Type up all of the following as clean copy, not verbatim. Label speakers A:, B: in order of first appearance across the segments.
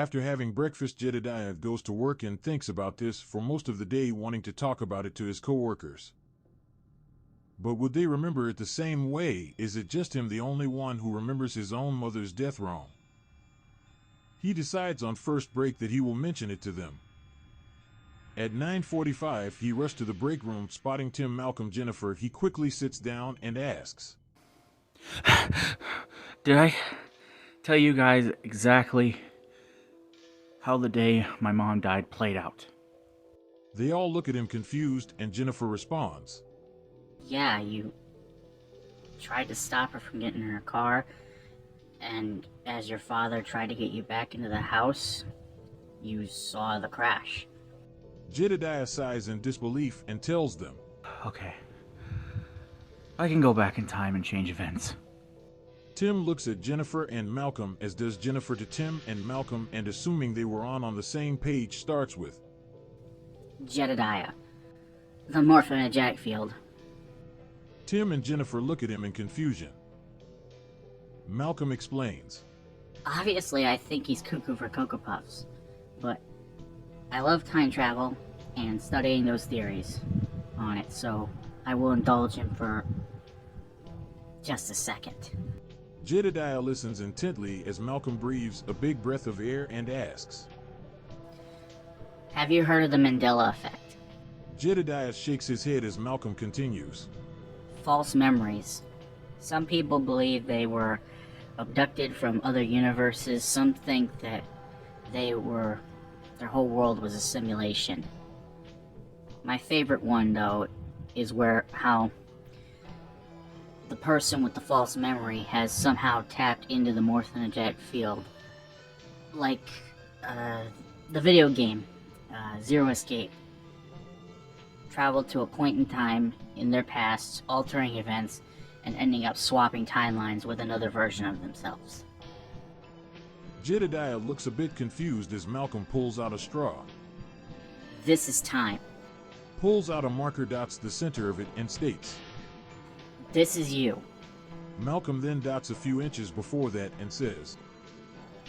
A: After having breakfast, Jedediah goes to work and thinks about this for most of the day, wanting to talk about it to his coworkers. But would they remember it the same way? Is it just him, the only one who remembers his own mother's death wrong? He decides on first break that he will mention it to them. At 9:45, he rushes to the break room, spotting Tim, Malcolm, Jennifer. He quickly sits down and asks,
B: Did I tell you guys exactly how the day my mom died played out?
A: They all look at him confused, and Jennifer responds,
C: Yeah, you tried to stop her from getting in her car, and as your father tried to get you back into the house, you saw the crash.
A: Jedediah sighs in disbelief and tells them,
B: Okay. I can go back in time and change events.
A: Tim looks at Jennifer and Malcolm, as does Jennifer to Tim and Malcolm, and assuming they were on the same page, starts with,
C: Jedediah, the morphogenetic field.
A: Tim and Jennifer look at him in confusion. Malcolm explains,
C: Obviously, I think he's cuckoo for Cocoa Puffs, but I love time travel and studying those theories on it, so I will indulge him for just a second.
A: Jedediah listens intently as Malcolm breathes a big breath of air and asks,
C: Have you heard of the Mandela effect?
A: Jedediah shakes his head as Malcolm continues,
C: False memories. Some people believe they were abducted from other universes. Some think that their whole world was a simulation. My favorite one, though, is how the person with the false memory has somehow tapped into the morphogenetic field. Like the video game, Zero Escape. Traveled to a point in time in their past, altering events, and ending up swapping timelines with another version of themselves.
A: Jedediah looks a bit confused as Malcolm pulls out a straw.
C: This is time.
A: Pulls out a marker, dots the center of it, and states,
C: This is you.
A: Malcolm then dots a few inches before that and says,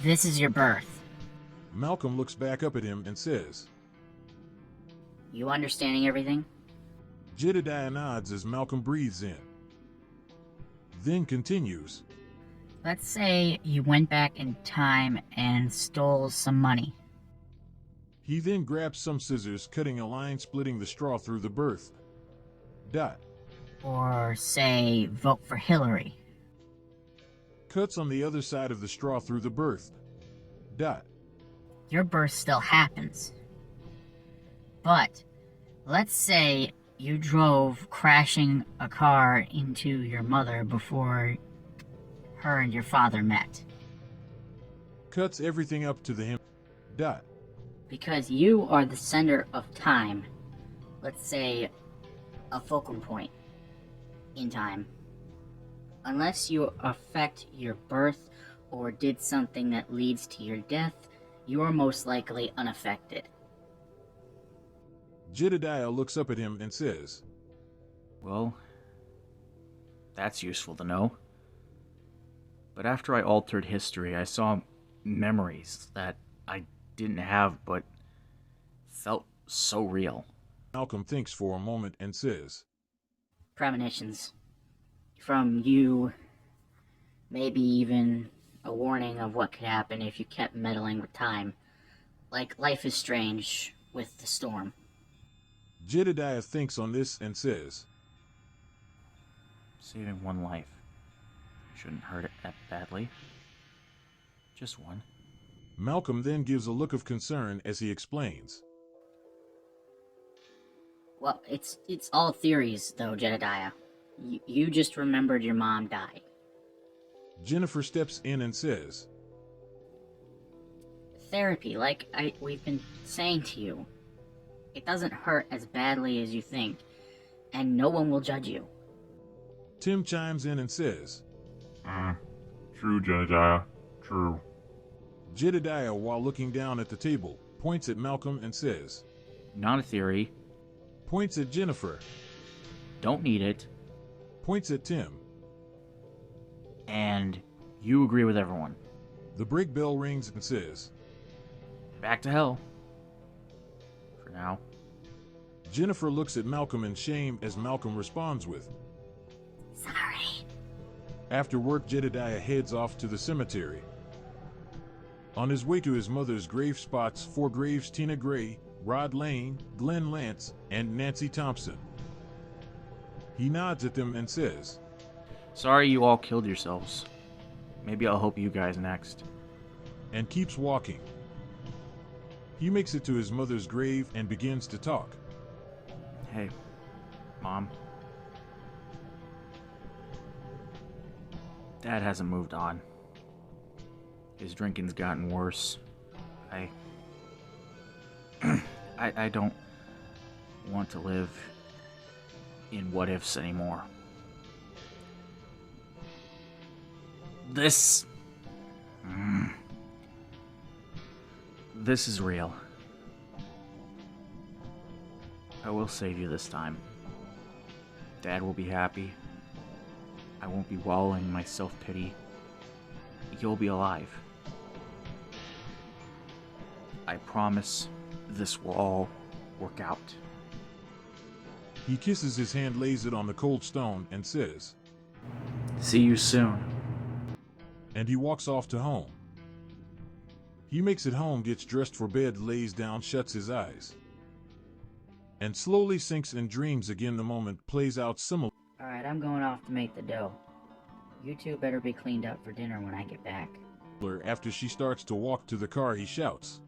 C: This is your birth.
A: Malcolm looks back up at him and says,
C: You understanding everything?
A: Jedediah nods as Malcolm breathes in. Then continues,
C: Let's say you went back in time and stole some money.
A: He then grabs some scissors, cutting a line splitting the straw through the birth. Dot.
C: Or say, vote for Hillary.
A: Cuts on the other side of the straw through the birth. Dot.
C: Your birth still happens. But, let's say you drove crashing a car into your mother before her and your father met.
A: Cuts everything up to the him. Dot.
C: Because you are the center of time, let's say a focal point in time. Unless you affect your birth or did something that leads to your death, you are most likely unaffected.
A: Jedediah looks up at him and says,
B: Well, that's useful to know. But after I altered history, I saw memories that I didn't have but felt so real.
A: Malcolm thinks for a moment and says,
C: Premonitions. From you, maybe even a warning of what could happen if you kept meddling with time. Like Life is Strange with the storm.
A: Jedediah thinks on this and says,
B: Saving one life shouldn't hurt it that badly. Just one.
A: Malcolm then gives a look of concern as he explains,
C: Well, it's all theories, though, Jedediah. You just remembered your mom died.
A: Jennifer steps in and says,
C: Therapy, like we've been saying to you, it doesn't hurt as badly as you think, and no one will judge you.
A: Tim chimes in and says,
D: True, Jedediah. True.
A: Jedediah, while looking down at the table, points at Malcolm and says,
B: Not a theory.
A: Points at Jennifer.
B: Don't need it.
A: Points at Tim.
B: And you agree with everyone.
A: The break bell rings and says,
B: back to hell. For now.
A: Jennifer looks at Malcolm in shame as Malcolm responds with,
C: Sorry.
A: After work, Jedediah heads off to the cemetery. On his way to his mother's grave spots 4 graves: Tina Gray, Rod Lane, Glenn Lance, and Nancy Thompson. He nods at them and says,
B: Sorry you all killed yourselves. Maybe I'll help you guys next.
A: and keeps walking. He makes it to his mother's grave and begins to talk.
B: Hey, Mom. Dad hasn't moved on. His drinking's gotten worse. I don't want to live in what ifs anymore. This is real. I will save you this time. Dad will be happy. I won't be wallowing in my self-pity. You'll be alive. I promise this will all work out.
A: He kisses his hand, lays it on the cold stone, and says,
B: See you soon.
A: and he walks off to home. He makes it home, gets dressed for bed, lays down, shuts his eyes, and slowly sinks in dreams again. The moment plays out similar
C: Alright, I'm going off to make the dough. You two better be cleaned up for dinner when I get back.
A: after she starts to walk to the car. He shouts.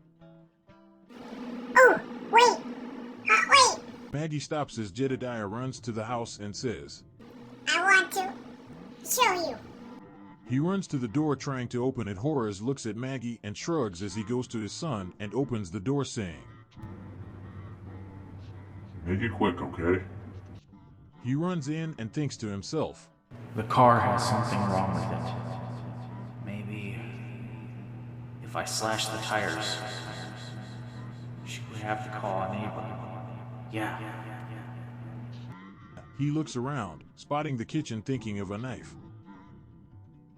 E: Oh, wait! Wait!
A: Maggie stops as Jedediah runs to the house and says,
E: I want to show you.
A: He runs to the door trying to open it. Horace looks at Maggie and shrugs as he goes to his son and opens the door, saying,
D: Make it quick, okay?
A: He runs in and thinks to himself,
B: The car has something wrong with it. Maybe if I slash the tires, she would have to call a neighbor. Yeah.
A: He looks around, spotting the kitchen, thinking of a knife.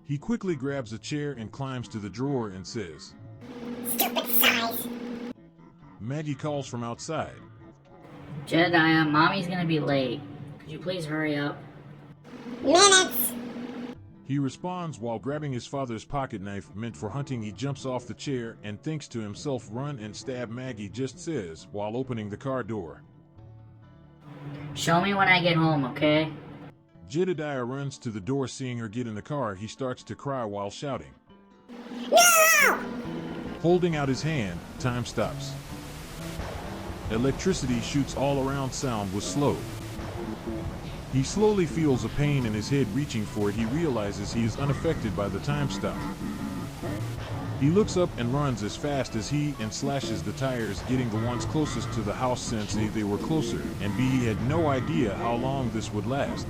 A: He quickly grabs a chair and climbs to the drawer and says,
E: Stupid size.
A: Maggie calls from outside.
C: Jedediah, Mommy's gonna be late. Could you please hurry up?
E: Minutes.
A: He responds while grabbing his father's pocket knife meant for hunting. He jumps off the chair and thinks to himself, run and stab. Maggie just says while opening the car door.
C: Show me when I get home, okay?
A: Jedediah runs to the door. Seeing her get in the car, he starts to cry while shouting.
E: No!
A: Holding out his hand, time stops. Electricity shoots all around. Sound was slowed. He slowly feels a pain in his head. Reaching for it, he realizes he is unaffected by the time stop. He looks up and runs as fast as he and slashes the tires, getting the ones closest to the house since A, they were closer, and B, he had no idea how long this would last.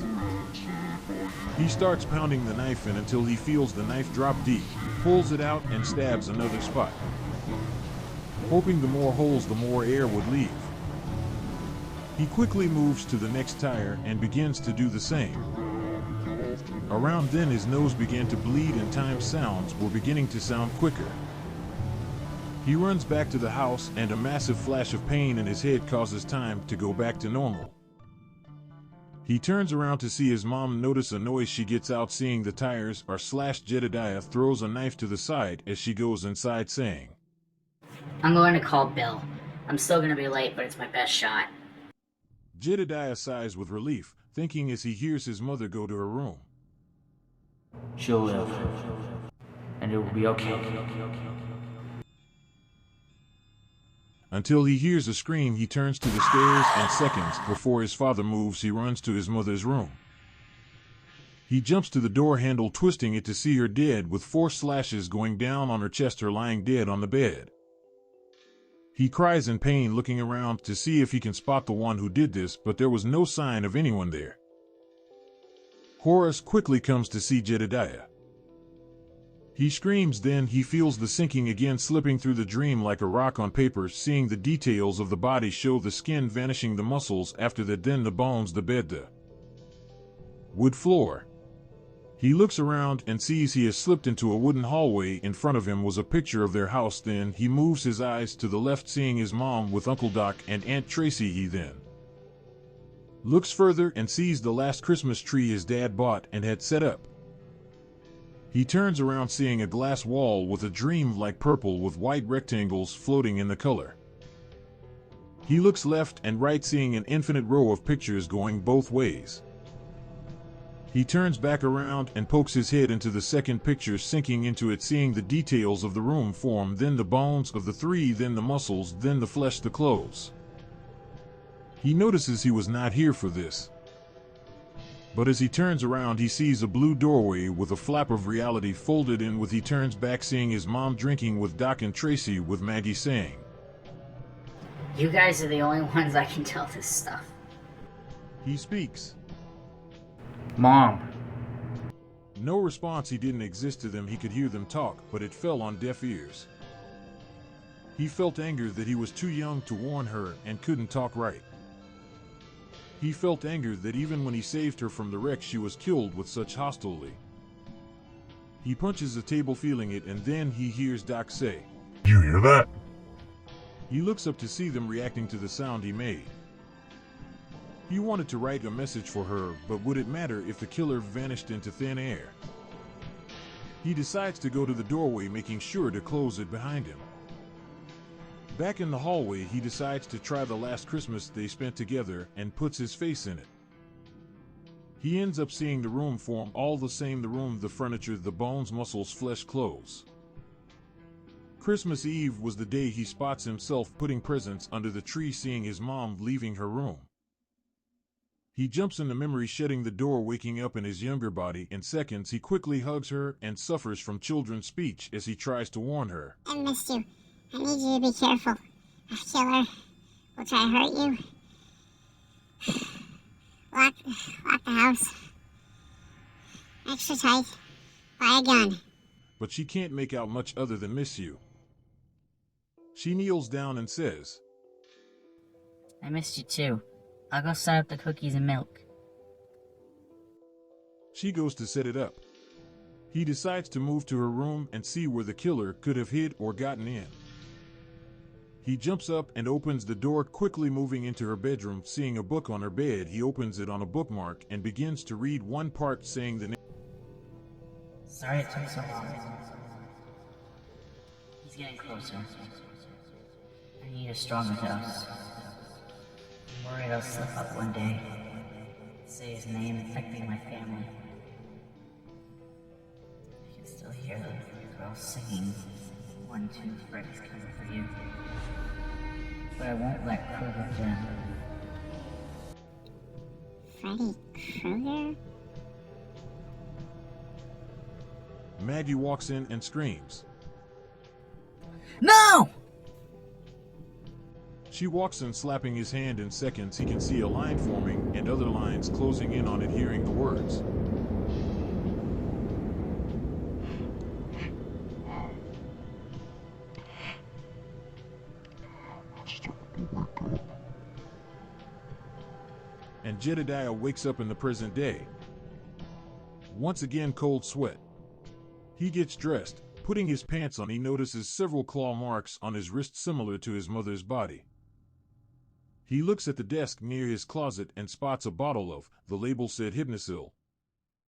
A: He starts pounding the knife in until he feels the knife drop deep, pulls it out and stabs another spot, hoping the more holes the more air would leave. He quickly moves to the next tire and begins to do the same. Around then his nose began to bleed and time sounds were beginning to sound quicker. He runs back to the house and a massive flash of pain in his head causes time to go back to normal. He turns around to see his mom. Notice a noise. She gets out. Seeing the tires are slashed, Jedediah throws a knife to the side as she goes inside, saying,
C: I'm going to call Bill. I'm still gonna be late, but it's my best shot.
A: Jedediah sighs with relief, thinking as he hears his mother go to her room.
B: She'll live. And it will be okay.
A: Until he hears a scream. He turns to the stairs and seconds before his father moves, he runs to his mother's room. He jumps to the door handle, twisting it to see her dead with 4 slashes going down on her chest, her lying dead on the bed. He cries in pain, looking around to see if he can spot the one who did this, but there was no sign of anyone there. Horace quickly comes to see Jedediah. He screams, then he feels the sinking again, slipping through the dream like a rock on paper. Seeing the details of the body show the skin vanishing, the muscles, after that then the bones, the bed, the wood floor. He looks around and sees he has slipped into a wooden hallway. In front of him was a picture of their house. Then he moves his eyes to the left, seeing his mom with Uncle Doc and Aunt Tracy. He then looks further and sees the last Christmas tree his dad bought and had set up. He turns around, seeing a glass wall with a dream-like purple with white rectangles floating in the color. He looks left and right, seeing an infinite row of pictures going both ways. He turns back around and pokes his head into the second picture, sinking into it, seeing the details of the room form, then the bones of the three, then the muscles, then the flesh, the clothes. He notices he was not here for this. But as he turns around, he sees a blue doorway with a flap of reality folded in with. He turns back, seeing his mom drinking with Doc and Tracy, with Maggie saying,
C: You guys are the only ones I can tell this stuff.
A: He speaks.
B: Mom.
A: No response. He didn't exist to them. He could hear them talk, but it fell on deaf ears. He felt anger that he was too young to warn her and couldn't talk right. He felt anger that even when he saved her from the wreck, she was killed with such hostility. He punches the table, feeling it, and then he hears Doc say,
D: You hear that?
A: He looks up to see them reacting to the sound he made. He wanted to write a message for her, but would it matter if the killer vanished into thin air? He decides to go to the doorway, making sure to close it behind him. Back in the hallway, he decides to try the last Christmas they spent together and puts his face in it. He ends up seeing the room form all the same: the room, the furniture, the bones, muscles, flesh, clothes. Christmas Eve was the day he spots himself putting presents under the tree, seeing his mom leaving her room. He jumps into memory, shutting the door, waking up in his younger body. In seconds, he quickly hugs her and suffers from children's speech as he tries to warn her.
E: I missed you. I need you to be careful. A killer will try to hurt you. Lock the house. Extra tight. Buy a gun.
A: But she can't make out much other than miss you. She kneels down and says,
C: I missed you too. I'll go set up the cookies and milk.
A: She goes to set it up. He decides to move to her room and see where the killer could have hid or gotten in. He jumps up and opens the door, quickly moving into her bedroom. Seeing a book on her bed, he opens it on a bookmark and begins to read one part, saying the name.
C: Sorry it took so long. He's getting closer. I need a stronger dose. I'm worried I'll slip up one day. Say his name, infecting my family. I can still hear the girl singing 1, 2, Freddy's coming for you. But I won't let Kruger down.
E: Freddy Krueger?
A: Maggie walks in and screams.
C: No!
A: She walks in, slapping his hand. In seconds, he can see a line forming and other lines closing in on it, hearing the words. And Jedediah wakes up in the present day. Once again, cold sweat. He gets dressed. Putting his pants on, he notices several claw marks on his wrist similar to his mother's body. He looks at the desk near his closet and spots a bottle of, the label said, Hypnosil.